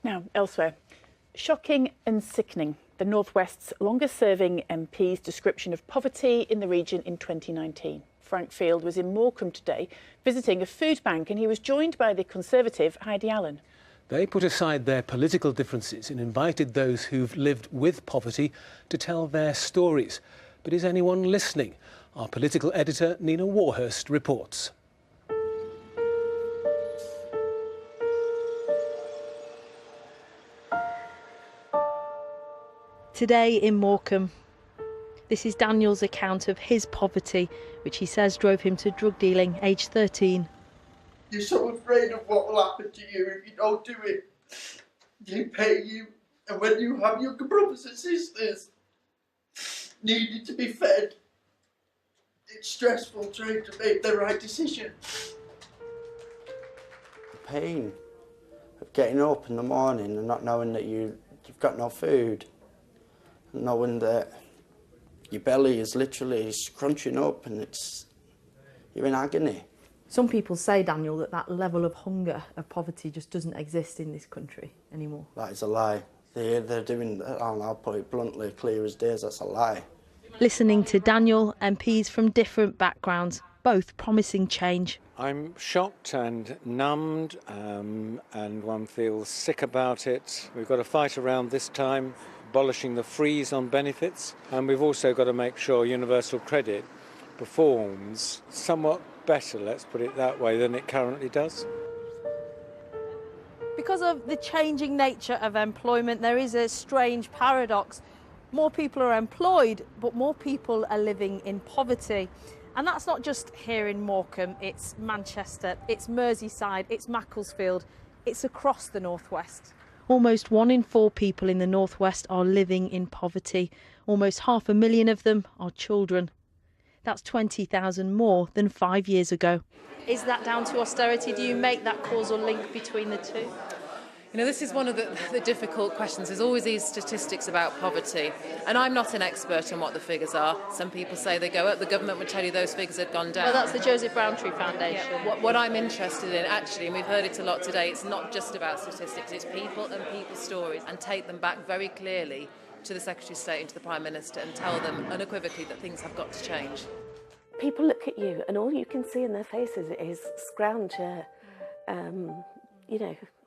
Now, elsewhere, shocking and sickening. The North West's longest-serving MP's description of poverty in the region in 2019. Frank Field was in Morecambe today visiting a food bank, and he was joined by the Conservative Heidi Allen. They put aside their political differences and invited those who've lived with poverty to tell their stories. But is anyone listening? Our political editor, Nina Warhurst, reports. Today in Morecambe, this is Daniel's account of his poverty, which he says drove him to drug dealing, aged 13. You're so afraid of what will happen to you if you don't do it. They pay you, and when you have younger brothers and sisters needing to be fed, it's stressful trying to make the right decision. The pain of getting up in the morning and not knowing that you've got no food, knowing that your belly is literally crunching up and you're in agony. Some people say, Daniel, that level of hunger, of poverty, just doesn't exist in this country anymore. That is a lie. They're doing that, and I'll put it bluntly, clear as day, that's a lie. Listening to Daniel, MPs from different backgrounds, both promising change. I'm shocked and numbed, and one feels sick about it. We've got to fight around this time, abolishing the freeze on benefits, and we've also got to make sure universal credit performs somewhat better, let's put it that way, than it currently does. Because of the changing nature of employment, there is a strange paradox. More people are employed, but more people are living in poverty. And that's not just here in Morecambe, it's Manchester, it's Merseyside, it's Macclesfield, it's across the North West. Almost 1 in 4 people in the North West are living in poverty. Almost 500,000 of them are children. That's 20,000 more than 5 years ago. Is that down to austerity? Do you make that causal link between the two? You know, this is one of the difficult questions. There's always these statistics about poverty, and I'm not an expert on what the figures are. Some people say they go up. The government would tell you those figures had gone down. Well, that's the Joseph Browntree Foundation. Yeah. What I'm interested in, actually, and we've heard it a lot today, it's not just about statistics, it's people and people's stories, and take them back very clearly to the Secretary of State and to the Prime Minister and tell them unequivocally that things have got to change. People look at you and all you can see in their faces is scrounge,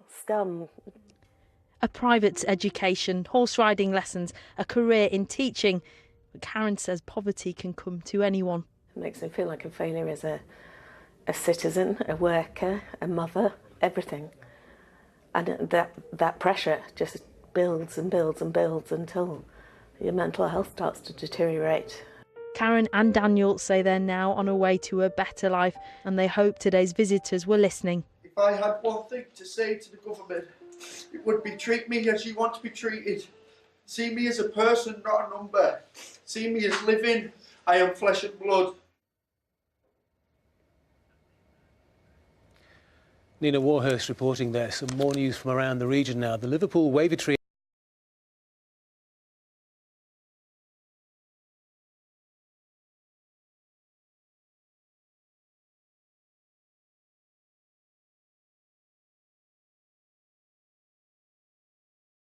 scum. A private education, horse riding lessons, a career in teaching. But Karen says poverty can come to anyone. It makes me feel like a failure as a citizen, a worker, a mother, everything. And that pressure just builds and builds and builds until your mental health starts to deteriorate. Karen and Daniel say they're now on a way to a better life, and they hope today's visitors were listening. If I had one thing to say to the government, it would be treat me as you want to be treated. See me as a person, not a number. See me as living. I am flesh and blood. Nina Warhurst reporting there. Some more news from around the region now. The Liverpool Wavy Tree